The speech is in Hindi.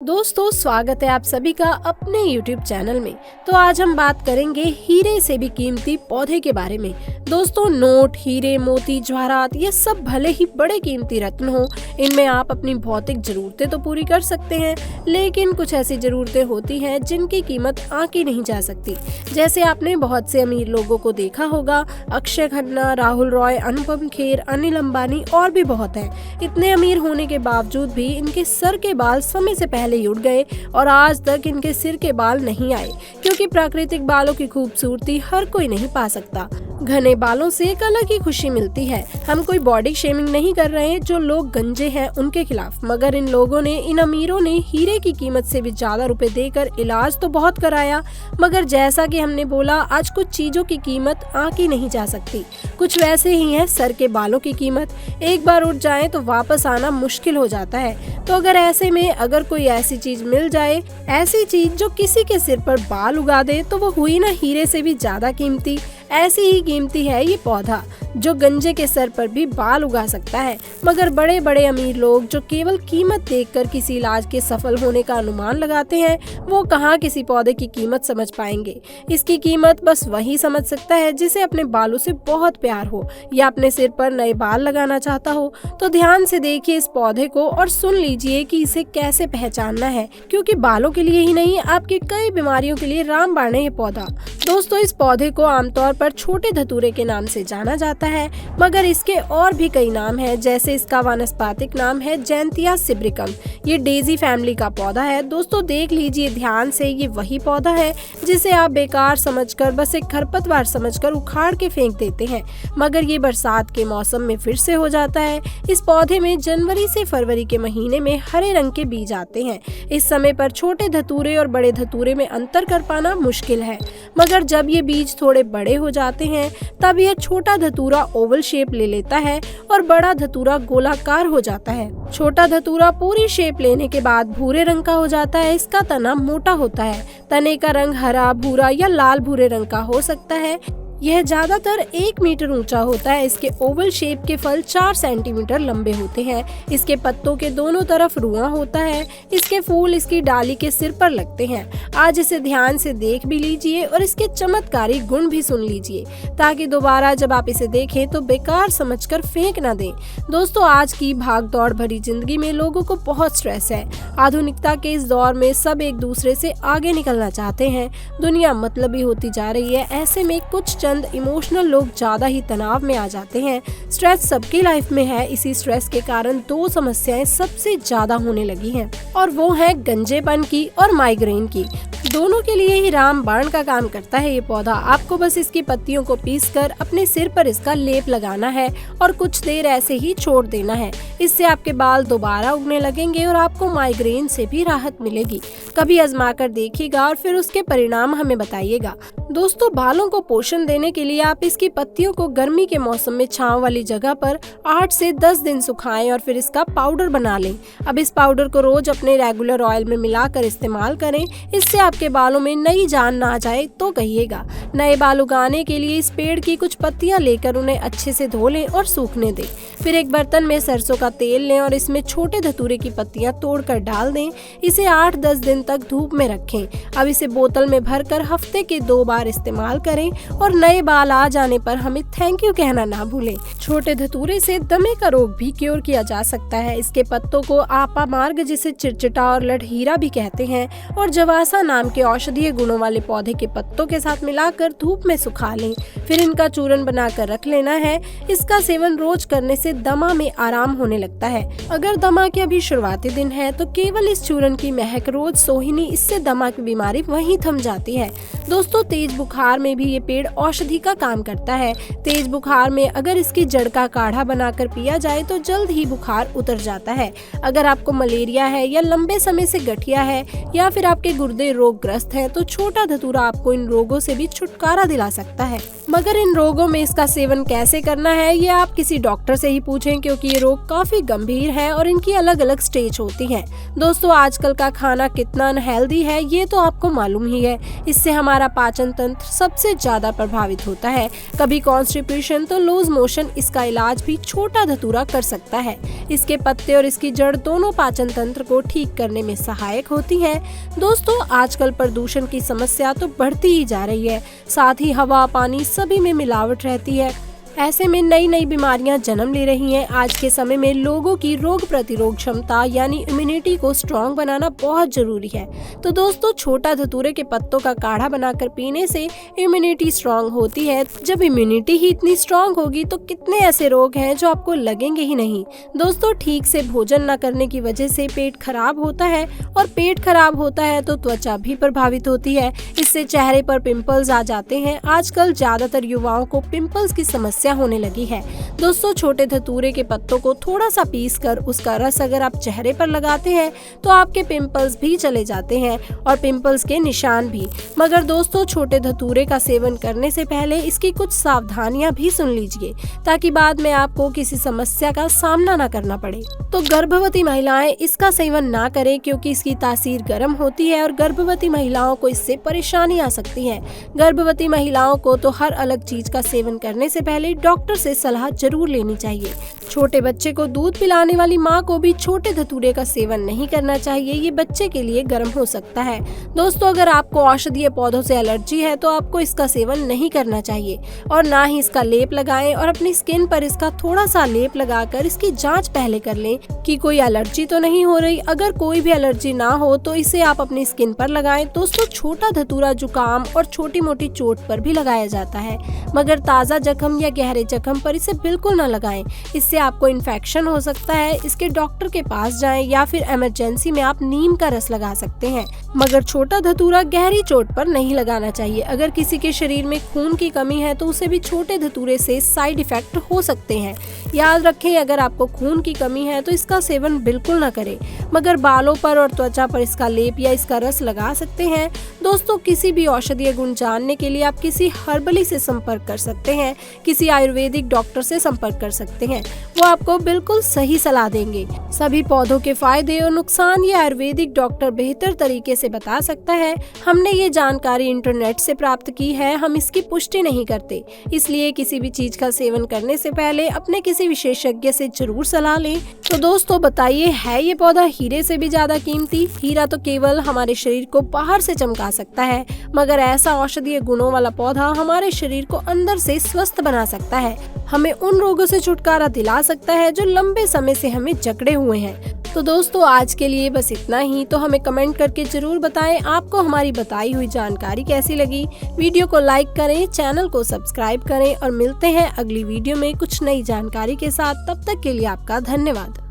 दोस्तों स्वागत है आप सभी का अपने YouTube चैनल में। तो आज हम बात करेंगे हीरे से भी कीमती पौधे के बारे में। दोस्तों नोट, हीरे, मोती, जवाहरात ये सब भले ही बड़े कीमती रत्न हो, इनमें आप अपनी भौतिक जरूरतें तो पूरी कर सकते हैं, लेकिन कुछ ऐसी जरूरतें होती हैं जिनकी कीमत आंकी नहीं जा सकती। जैसे आपने बहुत से अमीर लोगों को देखा होगा, अक्षय खन्ना, राहुल रॉय, अनुपम खेर, अनिल अंबानी और भी बहुत हैं। इतने अमीर होने के बावजूद भी इनके सर के बाल समय से पहले ही उड़ गए और आज तक इनके सिर के बाल नहीं आए, क्योंकि प्राकृतिक बालों की खूबसूरती हर कोई नहीं पा सकता। घने बालों से एक अलग ही खुशी मिलती है। हम कोई बॉडी शेमिंग नहीं कर रहे जो लोग गंजे हैं उनके खिलाफ, मगर इन लोगों ने, इन अमीरों ने हीरे की कीमत से भी ज्यादा रुपए देकर इलाज तो बहुत कराया, मगर जैसा कि हमने बोला, आज कुछ चीजों की कीमत आंकी नहीं जा सकती। कुछ वैसे ही है सर के बालों की कीमत, एक बार उठ जाए तो वापस आना मुश्किल हो जाता है। तो अगर ऐसे में अगर कोई ऐसी चीज मिल जाए, ऐसी चीज जो किसी के सिर पर बाल उगा दे, तो वो हुई ना हीरे से भी ज्यादा कीमती। ऐसी ही कीमती है ये पौधा जो गंजे के सर पर भी बाल उगा सकता है। मगर बड़े बड़े अमीर लोग जो केवल कीमत देखकर किसी इलाज के सफल होने का अनुमान लगाते हैं, वो कहाँ किसी पौधे की कीमत समझ पाएंगे। इसकी कीमत बस वही समझ सकता है जिसे अपने बालों से बहुत प्यार हो या अपने सिर पर नए बाल लगाना चाहता हो। तो ध्यान से देखिए इस पौधे को और सुन लीजिए कि इसे कैसे पहचानना है, क्योंकि बालों के लिए ही नहीं, आपकी कई बीमारियों के लिए रामबाण है ये पौधा। दोस्तों इस पौधे को आमतौर पर छोटे धतूरे के नाम से जाना जाता है, मगर इसके और भी कई नाम हैं। जैसे इसका वानस्पतिक नाम है जैंतिया सिब्रिकम। ये डेजी फैमिली का पौधा है। दोस्तों देख लीजिए ध्यान से, ये वही पौधा है जिसे आप बेकार समझकर, बस एक खरपतवार समझकर उखाड़ के फेंक देते हैं, मगर ये बरसात के मौसम में फिर से हो जाता है। इस पौधे में जनवरी से फरवरी के महीने में हरे रंग के बीज आते हैं। इस समय पर छोटे धतूरे और बड़े धतूरे में अंतर कर पाना मुश्किल है, मगर जब ये बीज थोड़े बड़े हो जाते हैं तब यह छोटा धतूरा ओवल शेप ले लेता है और बड़ा धतूरा गोलाकार हो जाता है। छोटा धतूरा पूरी शेप लेने के बाद भूरे रंग का हो जाता है। इसका तना मोटा होता है। तने का रंग हरा, भूरा या लाल भूरे रंग का हो सकता है। यह ज्यादातर 1 मीटर ऊंचा होता है। इसके ओवल शेप के फल 4 सेंटीमीटर लंबे होते हैं। इसके पत्तों के दोनों तरफ रुआं होता है। इसके फूल इसकी डाली के सिर पर लगते हैं। आज इसे ध्यान से देख भी लीजिए और इसके चमत्कारी गुण भी सुन लीजिए, ताकि दोबारा जब आप इसे देखें तो बेकार समझकर फेंक ना दें। दोस्तों आज की भाग दौड़ भरी जिंदगी में लोगों को बहुत स्ट्रेस है। आधुनिकता के इस दौर में सब एक दूसरे से आगे निकलना चाहते हैं। दुनिया मतलबी होती जा रही है। ऐसे में कुछ चंद इमोशनल लोग ज्यादा ही तनाव में आ जाते हैं। स्ट्रेस सबकी लाइफ में है। इसी स्ट्रेस के कारण 2 समस्याएं सबसे ज्यादा होने लगी हैं, और वो है गंजेपन की और माइग्रेन की। दोनों के लिए ही रामबाण का काम करता है ये पौधा। आपको बस इसकी पत्तियों को पीसकर अपने सिर पर इसका लेप लगाना है और कुछ देर ऐसे ही छोड़ देना है। इससे आपके बाल दोबारा उगने लगेंगे और आपको माइग्रेन से भी राहत मिलेगी। कभी आजमा कर देखिएगा और फिर उसके परिणाम हमें बताइएगा। दोस्तों बालों को पोषण देने के लिए आप इसकी पत्तियों को गर्मी के मौसम में छांव वाली जगह पर 8 से 10 दिन सुखाएं और फिर इसका पाउडर बना लें। अब इस पाउडर को रोज अपने रेगुलर ऑयल में मिलाकर इस्तेमाल करें। इससे आपके बालों में नई जान ना आ जाए तो कहिएगा। नए बाल उगाने के लिए इस पेड़ की कुछ पत्तियां लेकर उन्हें अच्छे से धो लें और सूखने दें। फिर एक बर्तन में सरसों का तेल लें और इसमें छोटे धतूरे की पत्तियां तोड़कर डाल दें। इसे 8-10 दिन तक धूप में रखें। अब इसे बोतल में भरकर हफ्ते के 2 बार इस्तेमाल करें और नए बाल आ जाने पर हमें थैंक यू कहना ना भूलें। छोटे धतूरे से दमे का रोग भी क्योर किया जा सकता है। इसके पत्तों को आपा मार्ग, जिसे चिरचिटा और लठहीरा भी कहते हैं, और जवासा नाम के औषधीय गुणों वाले पौधे के पत्तों के साथ मिलाकर धूप में सुखा लें। फिर इनका चूर्ण बनाकर रख लेना है। इसका सेवन रोज करने से दमा में आराम होने लगता है। अगर दमा के अभी शुरुआती दिन है तो केवल इस चूर्ण की महक रोज सोहिनी, इससे दमा की बीमारी वहीं थम जाती है। दोस्तों तेज बुखार में भी ये पेड़ औषधि का काम करता है। तेज बुखार में अगर इसकी जड़ का काढ़ा बनाकर पिया जाए तो जल्द ही बुखार उतर जाता है। अगर आपको मलेरिया है या लंबे समय से गठिया है या फिर आपके गुर्दे रोगग्रस्त हैं, तो छोटा धतूरा आपको इन रोगों से भी छुटकारा दिला सकता है। मगर इन रोगों में इसका सेवन कैसे करना है ये आप किसी डॉक्टर से ही पूछें, क्योंकि ये रोग काफी गंभीर है और इनकी अलग अलग स्टेज होती है। दोस्तों, आजकल का खाना कितना अनहेल्दी है ये तो आपको मालूम ही है। इससे हमारा पाचन तंत्र सबसे ज्यादा प्रभावित होता है। कभी कॉन्स्टिपेशन तो लूज मोशन, इसका इलाज भी छोटा धतूरा कर सकता है। इसके पत्ते और इसकी जड़ दोनों पाचन तंत्र को ठीक करने में सहायक होती है। दोस्तों, आजकल प्रदूषण की समस्या तो बढ़ती ही जा रही है, साथ ही हवा, पानी सभी में मिलावट रहती है। ऐसे में नई नई बीमारियां जन्म ले रही हैं। आज के समय में लोगों की रोग प्रतिरोध क्षमता यानी इम्यूनिटी को स्ट्रॉन्ग बनाना बहुत जरूरी है। तो दोस्तों, छोटा धतूरे के पत्तों का काढ़ा बनाकर पीने से इम्यूनिटी स्ट्रॉन्ग होती है। जब इम्यूनिटी ही इतनी स्ट्रॉन्ग होगी तो कितने ऐसे रोग हैं जो आपको लगेंगे ही नहीं। दोस्तों, ठीक से भोजन न करने की वजह से पेट खराब होता है और पेट खराब होता है तो त्वचा भी प्रभावित होती है। इससे चेहरे पर पिंपल्स आ जाते हैं। आजकल ज्यादातर युवाओं को पिंपल्स की समस्या होने लगी है। दोस्तों, छोटे धतूरे के पत्तों को थोड़ा सा पीसकर उसका रस अगर आप चेहरे पर लगाते हैं तो आपके पिंपल्स भी चले जाते हैं और पिंपल्स के निशान भी। मगर दोस्तों, छोटे धतूरे का सेवन करने से पहले इसकी कुछ सावधानियां भी सुन लीजिए, ताकि बाद में आपको किसी समस्या का सामना न करना पड़े। तो गर्भवती महिलाएं इसका सेवन ना करें, क्योंकि इसकी तासीर गर्म होती है और गर्भवती महिलाओं को इससे परेशानी आ सकती है। गर्भवती महिलाओं को तो हर अलग चीज का सेवन करने से पहले डॉक्टर से सलाह जरूर लेनी चाहिए। छोटे बच्चे को दूध पिलाने वाली माँ को भी छोटे धतूरे का सेवन नहीं करना चाहिए, ये बच्चे के लिए गर्म हो सकता है। दोस्तों, अगर आपको औषधीय पौधों से एलर्जी है तो आपको इसका सेवन नहीं करना चाहिए और ना ही इसका लेप लगाएं और अपनी स्किन पर इसका थोड़ा सा लेप लगाकर इसकी जांच पहले कर लें कि कोई एलर्जी तो नहीं हो रही। अगर कोई भी एलर्जी ना हो तो इसे आप अपनी स्किन पर लगाएं। दोस्तों, छोटा धतूरा जुकाम और छोटी मोटी चोट पर भी लगाया जाता है, मगर ताज़ा जख्म या गहरे जख्म पर इसे बिल्कुल न लगाएं। इससे आपको इन्फेक्शन हो सकता है। इसके डॉक्टर के पास जाएं या फिर इमरजेंसी में आप नीम का रस लगा सकते हैं, मगर छोटा धतूरा गहरी चोट पर नहीं लगाना चाहिए। अगर किसी के शरीर में खून की कमी है तो उसे भी छोटे धतूरे से साइड इफेक्ट हो सकते हैं। याद रखें, अगर आपको खून की कमी है तो इसका सेवन बिल्कुल न करें, मगर बालों पर और त्वचा पर इसका लेप या इसका रस लगा सकते हैं। दोस्तों, किसी भी औषधीय गुण जानने के लिए आप किसी हर्बली से संपर्क कर सकते हैं, किसी आयुर्वेदिक डॉक्टर से संपर्क कर सकते हैं, वो आपको बिल्कुल सही सलाह देंगे। सभी पौधों के फायदे और नुकसान ये आयुर्वेदिक डॉक्टर बेहतर तरीके से बता सकता है। हमने ये जानकारी इंटरनेट से प्राप्त की है, हम इसकी पुष्टि नहीं करते। इसलिए किसी भी चीज का सेवन करने से पहले अपने किसी विशेषज्ञ से जरूर सलाह लें। तो दोस्तों, बताइए, है ये पौधा हीरे से भी ज्यादा कीमती? हीरा तो केवल हमारे शरीर को बाहर से चमका सकता है, मगर ऐसा औषधीय गुणों वाला पौधा हमारे शरीर को अंदर से स्वस्थ बना सकता है, हमें उन रोगों से छुटकारा दिला सकता है जो लंबे समय से हमें जकड़े हुए हैं। तो दोस्तों, आज के लिए बस इतना ही। तो हमें कमेंट करके जरूर बताएं आपको हमारी बताई हुई जानकारी कैसी लगी। वीडियो को लाइक करें, चैनल को सब्सक्राइब करें और मिलते हैं अगली वीडियो में कुछ नई जानकारी के साथ। तब तक के लिए आपका धन्यवाद।